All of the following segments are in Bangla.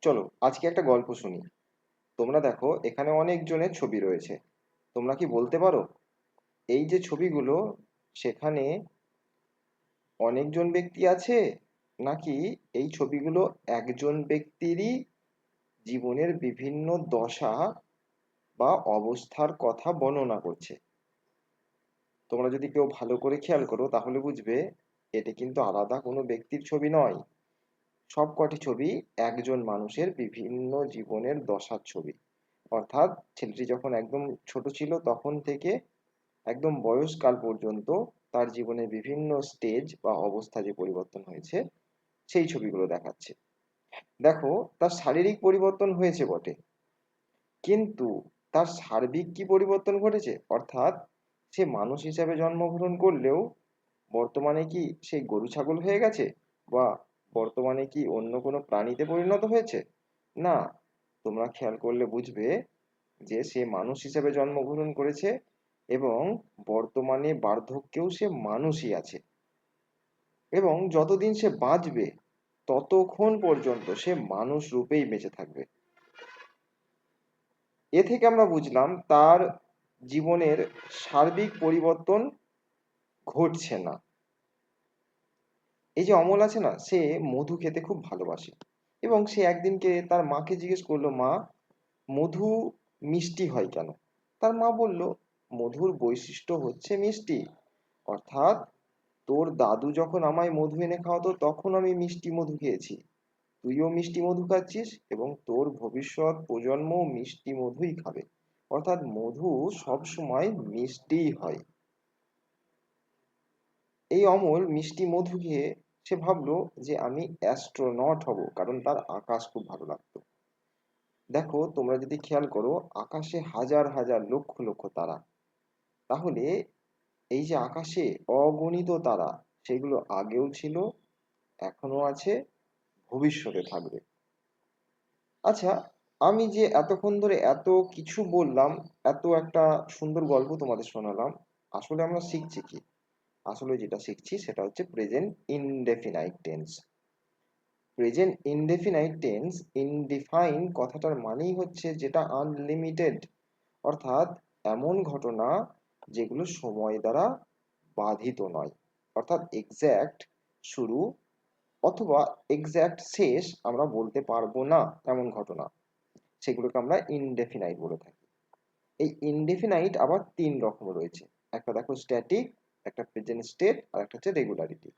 চলো আজকে একটা গল্প শুনি। তোমরা দেখো এখানে অনেক জনের ছবি রয়েছে। তোমরা কি বলতে পারো এই যে ছবিগুলো, সেখানে অনেকজন ব্যক্তি আছে, নাকি এই ছবিগুলো একজন ব্যক্তিরই জীবনের বিভিন্ন দশা বা অবস্থার কথা বর্ণনা করছে? তোমরা যদি কেউ ভালো করে খেয়াল করো তাহলে বুঝবে এটা কিন্তু আলাদা কোনো ব্যক্তির ছবি নয়। সবকটি ছবি একজন মানুষের বিভিন্ন জীবনের দশার ছবি। অর্থাৎ ছেলেটি যখন একদম ছোট ছিল তখন থেকে একদম বয়সকাল পর্যন্ত তার জীবনের বিভিন্ন স্টেজ বা অবস্থা যে পরিবর্তন হয়েছে সেই ছবিগুলো দেখাচ্ছে। দেখো, তার শারীরিক পরিবর্তন হয়েছে বটে, কিন্তু তার সার্বিক কি পরিবর্তন ঘটেছে? অর্থাৎ সে মানুষ হিসেবে জন্মগ্রহণ করলেও বর্তমানে কি সে গরু ছাগল হয়ে গেছে, বা বর্তমানে কি অন্য কোনো প্রাণীতে পরিণত হয়েছে? না। তোমরা খেয়াল করলে বুঝবে যে সে মানুষ হিসেবে জন্মগ্রহণ করেছে এবং বর্তমানে বার্ধক্যেও সে মানুষই আছে, এবং যতদিন সে বাঁচবে ততক্ষণ পর্যন্ত সে মানুষ রূপেই বেঁচে থাকবে। এ থেকে আমরা বুঝলাম তার জীবনের সার্বিক পরিবর্তন ঘটছে না। এই যে অমল আছে না, সে মধু খেতে খুব ভালোবাসে, এবং সে একদিনকে তার মাকে জিজ্ঞেস করলো, মা, মধু মিষ্টি হয় কেন? তার মা বলল, মধুর বৈশিষ্ট্য হচ্ছে মিষ্টি। অর্থাৎ তোর দাদু যখন আমায় মধু এনে খাওয়াতো তখন আমি মিষ্টি মধু খেয়েছি, তুইও মিষ্টি মধু খাচ্ছিস এবং তোর ভবিষ্যৎ প্রজন্মও মিষ্টি মধুই খাবে। অর্থাৎ মধু সব সময় মিষ্টিই হয়। এই অমল মিষ্টি মধু খেয়ে সে ভাবলো যে আমি অ্যাস্ট্রোনট হব, কারণ তার আকাশ খুব ভালো লাগতো। দেখো, তোমরা যদি খেয়াল করো আকাশে হাজার হাজার লক্ষ লক্ষ তারা, তাহলে এই যে আকাশে অগণিত তারা, সেগুলো আগেও ছিল, এখনো আছে, ভবিষ্যতে থাকবে। আচ্ছা, আমি যে এতক্ষণ ধরে এত কিছু বললাম, এত একটা সুন্দর গল্প তোমাদের শোনালাম, আসলে আমরা শিখছি কি? আসলে যেটা শিখছি সেটা হচ্ছে present indefinite tense. Present indefinite tense, ইনডিফাইন কথাটার মানেই হচ্ছে যেটা আনলিমিটেড। অর্থাৎ এমন ঘটনা যেগুলো সময় দ্বারা বাধিত নয়। অর্থাৎ এক্স্যাক্ট শুরু অথবা এক্স্যাক্ট শেষ আমরা বলতে পারবো না, এমন ঘটনা, সেগুলোকে আমরা ইনডেফিনাইট বলে থাকি। এই ইনডেফিনাইট আবার তিন রকম রয়েছে। একটা দেখো স্ট্যাটিক, একটা প্রেজেন্ট স্টেট, আর একটা হচ্ছে রেগুলারিটি।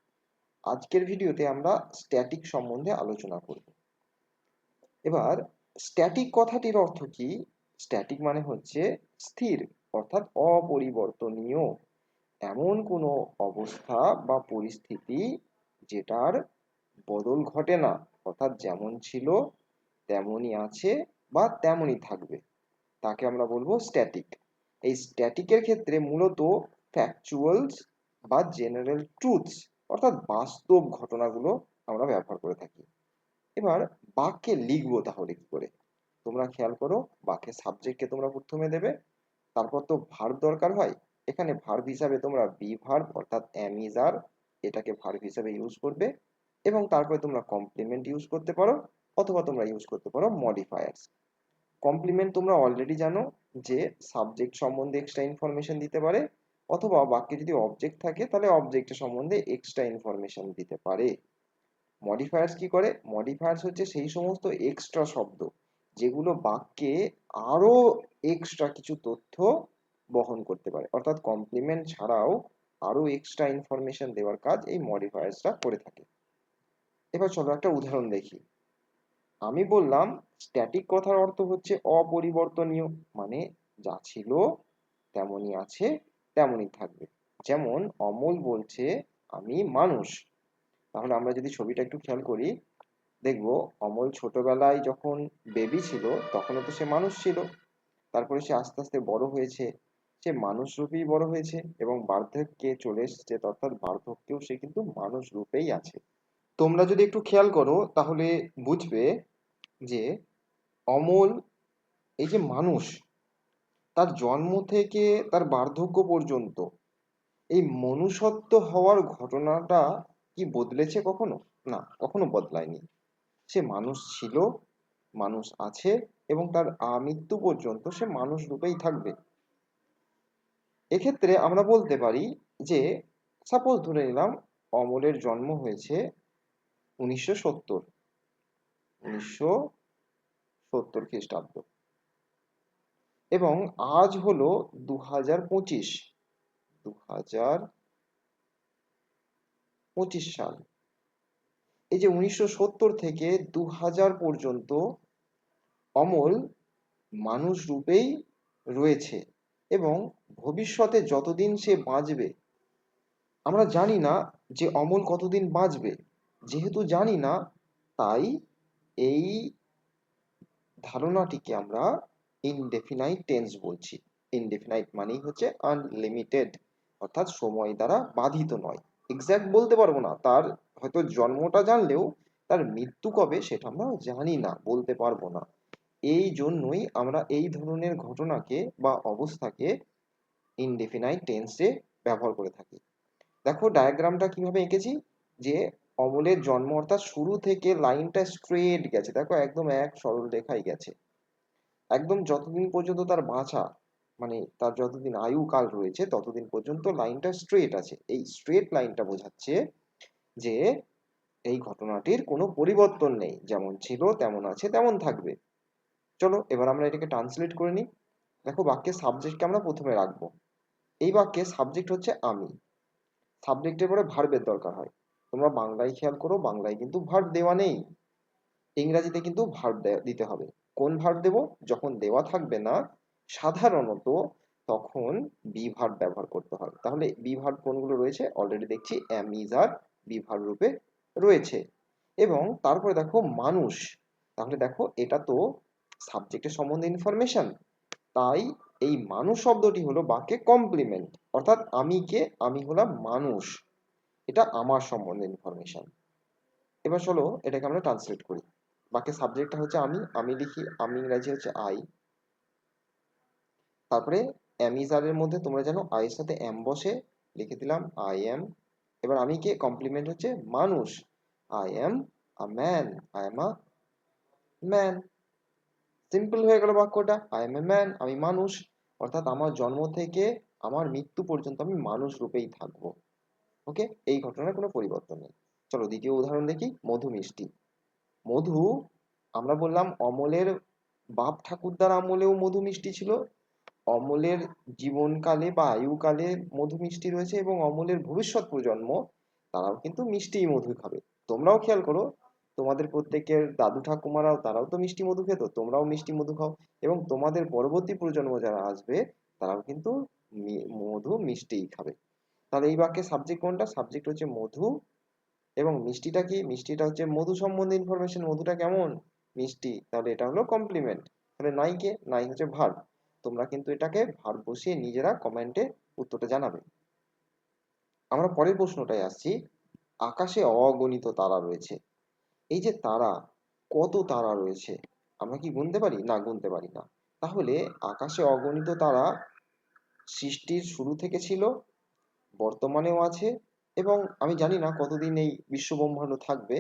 আজকের ভিডিওতে আমরা স্ট্যাটিক সম্বন্ধে আলোচনা করব। এবার স্ট্যাটিক কথাটির অর্থ কি? স্ট্যাটিক মানে হচ্ছে স্থির, অর্থাৎ অপরিবর্তনীয়, এমন কোনো অবস্থা বা পরিস্থিতি যেটার বদল ঘটে না। অর্থাৎ যেমন ছিল তেমনই আছে বা তেমনই থাকবে, তাকে আমরা বলবো স্ট্যাটিক। এই স্ট্যাটিকের ক্ষেত্রে মূলত ফ্যাকচুয়ালস বা জেনারেল ট্রুথস, অর্থাৎ বাস্তব ঘটনাগুলো আমরা ব্যবহার করে থাকি। এবার বাক্যে লিখবো তাহলে কি করে? তোমরা খেয়াল করো, বাক্যে সাবজেক্টকে তোমরা প্রথমে দেবে, তারপর তো ভার্ব দরকার হয়। এখানে ভার্ব হিসাবে তোমরা বি ভার্ব অর্থাৎ অ্যাম ইজ আর, এটাকে ভার্ব হিসাবে ইউজ করবে, এবং তারপরে তোমরা কমপ্লিমেন্ট ইউজ করতে পারো, অথবা তোমরা ইউজ করতে পারো মডিফায়ার্স। কমপ্লিমেন্ট তোমরা অলরেডি জানো যে সাবজেক্ট সম্বন্ধে এক্সট্রা ইনফরমেশন দিতে পারে, অথবা বাক্যে যদি অবজেক্ট থাকে তাহলে অবজেক্টের সম্বন্ধে এক্সট্রা ইনফরমেশন দিতে পারে। মডিফায়ার্স কি করে? মডিফায়ার্স হচ্ছে সেই সমস্ত এক্সট্রা শব্দ যেগুলো বাক্যে আরো এক্সট্রা কিছু তথ্য বহন করতে পারে। অর্থাৎ কমপ্লিমেন্ট ছাড়াও আরো এক্সট্রা ইনফরমেশন দেওয়ার কাজ এই মডিফায়ার্সটা করে থাকে। এবার চলো একটা উদাহরণ দেখি। আমি বললাম স্ট্যাটিক কথার অর্থ হচ্ছে অপরিবর্তনীয়, মানে যা ছিল তেমনই আছে, তেমনই থাকবে। যেমন অমল বলছে আমি মানুষ। তাহলে আমরা যদি ছবিটা একটু খেয়াল করি, দেখবো অমল ছোটবেলায় যখন বেবি ছিল তখনও তো সে মানুষ ছিল, তারপরে সে আস্তে আস্তে বড় হয়েছে, সে মানুষ রূপেই বড় হয়েছে, এবং বার্ধক্যে চলে এসেছে, অর্থাৎ বার্ধক্যেও সে কিন্তু মানুষ রূপেই আছে। তোমরা যদি একটু খেয়াল করো তাহলে বুঝবে যে অমল, এই যে মানুষ, তার জন্ম থেকে তার বার্ধক্য পর্যন্ত এই মনুষ্যত্ব হওয়ার ঘটনাটা কি বদলেছে কখনো? না, কখনো বদলায়নি। সে মানুষ ছিল, মানুষ আছে এবং তার আমৃত্যু পর্যন্ত সে মানুষ রূপেই থাকবে। এক্ষেত্রে আমরা বলতে পারি যে সাপোজ ধরে নিলাম অমলের জন্ম হয়েছে 1970 1970 খ্রিস্টাব্দ এবং আজ হলো 2025 2025 সাল। এই যে 1970 থেকে 2000 পর্যন্ত অমল মানুষ রূপেই রয়েছে এবং ভবিষ্যতে যতদিন সে বাঁচবে, আমরা জানি না যে অমল কতদিন বাঁচবে। যেহেতু জানি না, তাই এই ধারণাটিকে আমরা ইনডেফিনাইট টেন্স বলছি। ইনডেফিনাইট মানেই হচ্ছে আনলিমিটেড, অর্থাৎ সময় দ্বারা বাধিত নয়। এক্সাক্ট বলতে পারবো না, তার হয়তো জন্মটা জানলেও তার মৃত্যু কবে সেটা আমরা জানি না, বলতে পারবো না। এই জন্যই আমরা এই ধরনের ঘটনাকে বা অবস্থাকে ইনডেফিনাইট টেন্সে ব্যবহার করে থাকি। দেখো ডায়াগ্রামটা কিভাবে এঁকেছি, যে অমলের জন্ম অর্থাৎ শুরু থেকে লাইনটা স্ট্রেট গেছে, দেখো একদম এক সরল রেখায় গেছে, একদম যতদিন পর্যন্ত তার বাঁচা, মানে তার যতদিন আয়ু কাল রয়েছে ততদিন পর্যন্ত লাইনটা স্ট্রেট আছে। এই স্ট্রেট লাইনটা বোঝাচ্ছে যে এই ঘটনাটির কোনো পরিবর্তন নেই, যেমন ছিল তেমন আছে তেমন থাকবে। চলো এবার আমরা এটাকে ট্রান্সলেট করে নিই। দেখো বাক্যের সাবজেক্টকে আমরা প্রথমে রাখবো। এই বাক্যে সাবজেক্ট হচ্ছে আমি, সাবজেক্টের পরে ভার্বের দরকার হয়। তোমরা বাংলায় খেয়াল করো, বাংলায় কিন্তু ভার্ব দেওয়া নেই, ইংরাজিতে কিন্তু ভার্ব দিতে হবে। কোন ভার্ব দেব? যখন দেওয়া থাকবে না সাধারণত, তখন বি ভার্ব ব্যবহার করতে হয়। তাহলে বি ভার্ব কোনগুলো রয়েছে? অলরেডি দেখছি am is are be verb রূপে রয়েছে। এবং তারপরে দেখো মানুষ, তাহলে দেখো এটা তো সাবজেক্টের সম্বন্ধে ইনফরমেশন, তাই এই মানুষ শব্দটি হলো বাক্যে কমপ্লিমেন্ট, অর্থাৎ আমি কে? আমি হলাম মানুষ, এটা আমার সম্বন্ধে ইনফরমেশন। এবার চলো এটাকে আমরা ট্রান্সলেট করি। বাক্যের সাবজেক্টটা হচ্ছে আমি লিখি, আমি ইংরাজি হচ্ছে আই। তারপরে অ্যামিজারের মধ্যে তোমরা জানো আই এর সাথে এম বসে, লিখে দিলাম আই এম। এবার আমি কে? কমপ্লিমেন্ট হচ্ছে মানুষ, I am a man, I am a man. Simple হয়ে গেল বাক্যটা, আই এম এ ম্যান, আমি মানুষ, অর্থাৎ আমার জন্ম থেকে আমার মৃত্যু পর্যন্ত আমি মানুষ রূপেই থাকবো। ওকে, এই ঘটনার কোনো পরিবর্তন নেই। চলো দ্বিতীয় উদাহরণ দেখি, মধু মিষ্টি। মধু, আমরা বললাম অমলের বাপ ঠাকুরদার আমলেও মধু মিষ্টি ছিল, অমলের জীবনকালে বা আয়ুকালে মধু মিষ্টি রয়েছে এবং অমলের ভবিষ্যৎ প্রজন্ম তারাও কিন্তু মিষ্টি মধু খাবে। তোমরাও খেয়াল করো, তোমাদের প্রত্যেকের দাদু ঠাকুমারাও তারাও তো মিষ্টি মধু খেত, তোমরাও মিষ্টি মধু খাও এবং তোমাদের পরবর্তী প্রজন্ম যারা আসবে তারাও কিন্তু মধু মিষ্টিই খাবে। তাহলে এই বাক্যে সাবজেক্ট কোনটা? সাবজেক্ট হচ্ছে মধু এবং মিষ্টিটা কি? মিষ্টিটা হচ্ছে মধু সম্বন্ধে ইনফরমেশন, মধুটা কেমন? মিষ্টি, তাহলে এটা হলো কমপ্লিমেন্ট। তাহলে নাই কে? নাই হচ্ছে ভার্ব। তোমরা কিন্তু এটাকে ভার্ব বসিয়ে নিজেরা কমেন্টে উত্তরটা জানাবে। আমরা পরের প্রশ্নটায় আসছি, আকাশে অগণিত তারা রয়েছে। এই যে তারা, কত তারা রয়েছে? আমরা কি গুনতে পারি? না, গুনতে পারি না। তাহলে আকাশে অগণিত তারা সৃষ্টির শুরু থেকে ছিল, বর্তমানেও আছে এবং আমি জানি না কতদিন এই বিশ্বব্রহ্মাণ্ড থাকবে।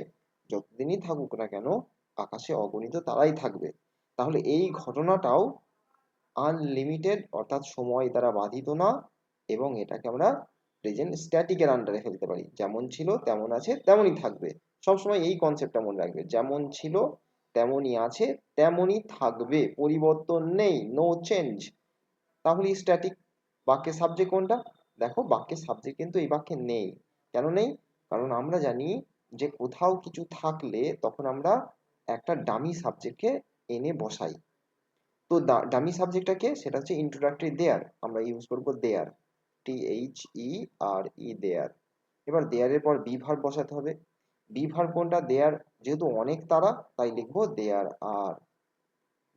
যতদিনই থাকুক না কেন আকাশে অগণিত তারাই থাকবে। তাহলে এই ঘটনাটাও আনলিমিটেড, অর্থাৎ সময় দ্বারা বাধিত না, এবং এটাকে আমরা প্রেজেন্ট স্ট্যাটিকের আন্ডারে ফেলতে পারি, যেমন ছিল তেমন আছে তেমনই থাকবে। সবসময় এই কনসেপ্টটা মনে রাখবে, যেমন ছিল তেমনই আছে তেমনই থাকবে, পরিবর্তন নেই, নো চেঞ্জ। তাহলে স্ট্যাটিক। বাক্যের সাবজেক্ট কোনটা? দেখো বাক্যের সাবজেক্ট কিন্তু এই বাক্যে নেই। কেন নেই? কারণ আমরা জানি যে কোথাও কিছু থাকলে তখন আমরা একটা ডামি সাবজেক্টকে এনে বসাই। তো ডামি সাবজেক্টটা কে? সেটা হচ্ছে ইন্ট্রোডাক্টরি দেয়ার, আমরা ইউজ করবো দেয়ার, THERE, দেয়ার। এবার দেয়ারের পর বি ভার্ব বসাতে হবে। বি ভার্ব কোনটা? দেয়ার, যেহেতু অনেক তারা তাই লিখবো দেয়ার আর,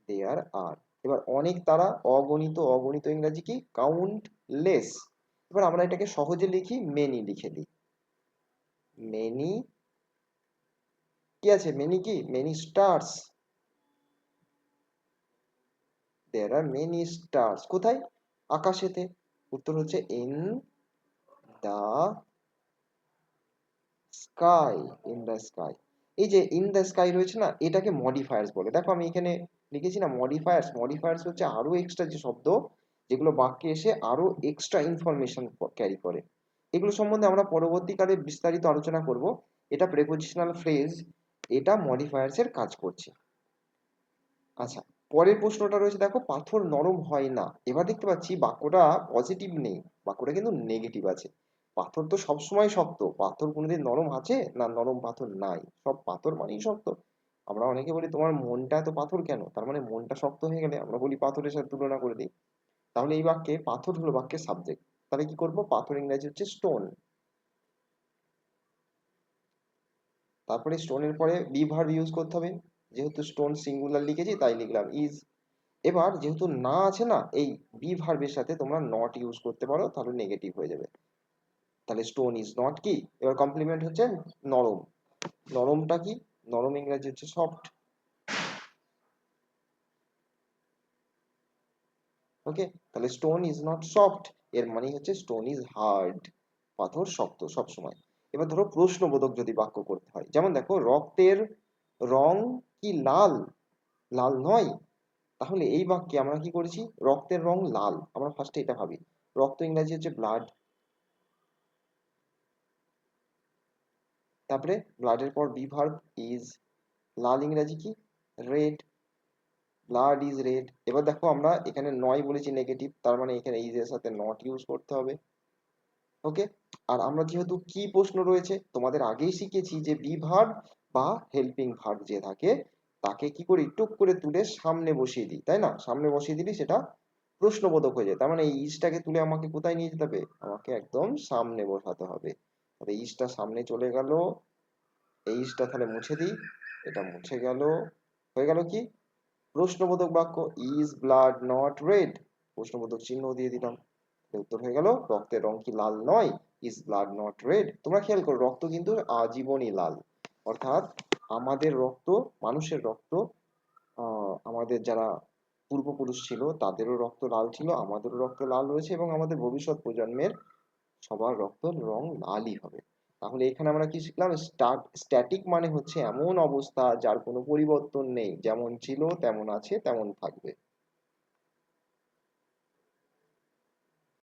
দেয়ার আর। এবার অনেক তারা, অগণিত, অগণিত ইংরাজি কি? কাউন্টলেস। এবার আমরা এটাকে সহজে লিখি, মেনি লিখে দিই। মেনি কি আছে? মেনি কি? Many stars, there are many stars. কোথায়? আকাশেতে। উত্তর হচ্ছে in the sky, in the sky. এই যে ইন দ্য স্কাই রয়েছে না, এটাকে মডিফায়ার্স বলে। দেখো আমি এখানে লিখেছি না মডিফায়ার্স। মডিফায়ার্স হচ্ছে আরো এক্সট্রা যে শব্দ, যেগুলো বাক্যে এসে আরো এক্সট্রা ইনফরমেশন ক্যারি করে। এগুলো সম্বন্ধে আমরা পরবর্তীকালে বিস্তারিত আলোচনা করব। এটা প্রেপোজিশনাল ফ্রেজ, এটা মডিফায়ার্স এর কাজ করছে। আচ্ছা, পরের প্রশ্নটা রয়েছে দেখো, পাথর নরম হয় না। এবার দেখতে পাচ্ছি বাক্যটা পজিটিভ নেই, বাক্যটা কিন্তু নেগেটিভ আছে। পাথর তো সবসময় শক্ত, পাথর কোনোদিন নরম আছে না? নরম পাথর নাই, সব পাথর মানেই শক্ত। আমরা অনেকে বলি তোমার মনটা এত পাথর কেন, তার মানে মনটা শক্ত হয়ে গেলে আমরা বলি পাথরের সাথে তুলনা করে দিই। তাহলে এই বাক্যে পাথর হলো বাক্যের সাবজেক্ট, তাহলে কি করব? পাথর ইংরেজি হচ্ছে স্টোন। তারপরে স্টোনের পরে বি ভার্ব ইউজ করতে হবে, যেহেতু স্টোন সিঙ্গুলার লিখেছি তাই লিখলাম ইজ। এবার যেহেতু না আছে না, এই বি ভার্বের সাথে তোমরা নট ইউজ করতে পারো, তাহলে নেগেটিভ হয়ে যাবে। তাহলে স্টোন ইজ নট কি? এবার কমপ্লিমেন্ট হচ্ছে নরম। নরমটা কি? নরম ইংরেজি হচ্ছে সফট। ওকে, তাহলে স্টোন ইজ নট সফট, এর মানে হচ্ছে স্টোন ইজ হার্ড, পাথর শক্ত সব সময়। এবার ধরো প্রশ্নবোধক যদি বাক্য করতে হয়, যেমন দেখো রক্তের রং কি লাল? লাল নয়। তাহলে এই বাক্যে আমরা কি করেছি? রক্তের রং লাল, আমরা ফার্স্টে এটা ভাবি। রক্ত ইংরেজি হচ্ছে ব্লাড। তারপরে ব্লাডের পর বি ভার্ব ইজ। লাল ইংরেজি কি? রেড। Blood is red. এবার দেখো আমরা এখানে নয় বলেছি নেগেটিভ, তার মানে এখানে ইজ এর সাথে নট ইউজ করতে হবে। ওকে, আর আমরা যেহেতু কি প্রশ্ন রয়েছে, তোমাদের আগেই শিখেছি যে বি ভার্ব বা হেল্পিং ভার্ব যে থাকে তাকে কি করি? টুক করে তুলে সামনে বসিয়ে দিই, তাই না? সামনে বসিয়ে দিলে সেটা প্রশ্নবোধক হয়ে যায়। তার মানে এই ইজটাকে তুলে আমাকে কোথায় নিয়ে যেতে হবে? আমাকে একদম সামনে বসাতে হবে। তবে ইজটা সামনে চলে গেল, এই ইজটা তাহলে মুছে দিই, এটা মুছে গেল। হয়ে গেল কি? প্রশ্নবোধক বাক্য। ইজ ব্লাড নট রেড, প্রশ্নবোধক চিহ্ন দিয়ে দিলাম। উত্তর হয়ে গেল রক্তের রং কি লাল নয়? Is blood not red. তোমরা খেয়াল করো রক্ত কিন্তু আজীবনই লাল, অর্থাৎ আমাদের রক্ত, মানুষের রক্ত, আমাদের যারা পূর্বপুরুষ ছিল তাদেরও রক্ত লাল ছিল, আমাদেরও রক্ত লাল রয়েছে, এবং আমাদের ভবিষ্যৎ প্রজন্মের সবার রক্ত রং লালই হবে। তাহলে এখানে আমরা কি শিখলাম? স্ট্যাটিক মানে হচ্ছে এমন অবস্থা যার কোনো পরিবর্তন নেই, যেমন ছিল তেমন আছে তেমন থাকবে।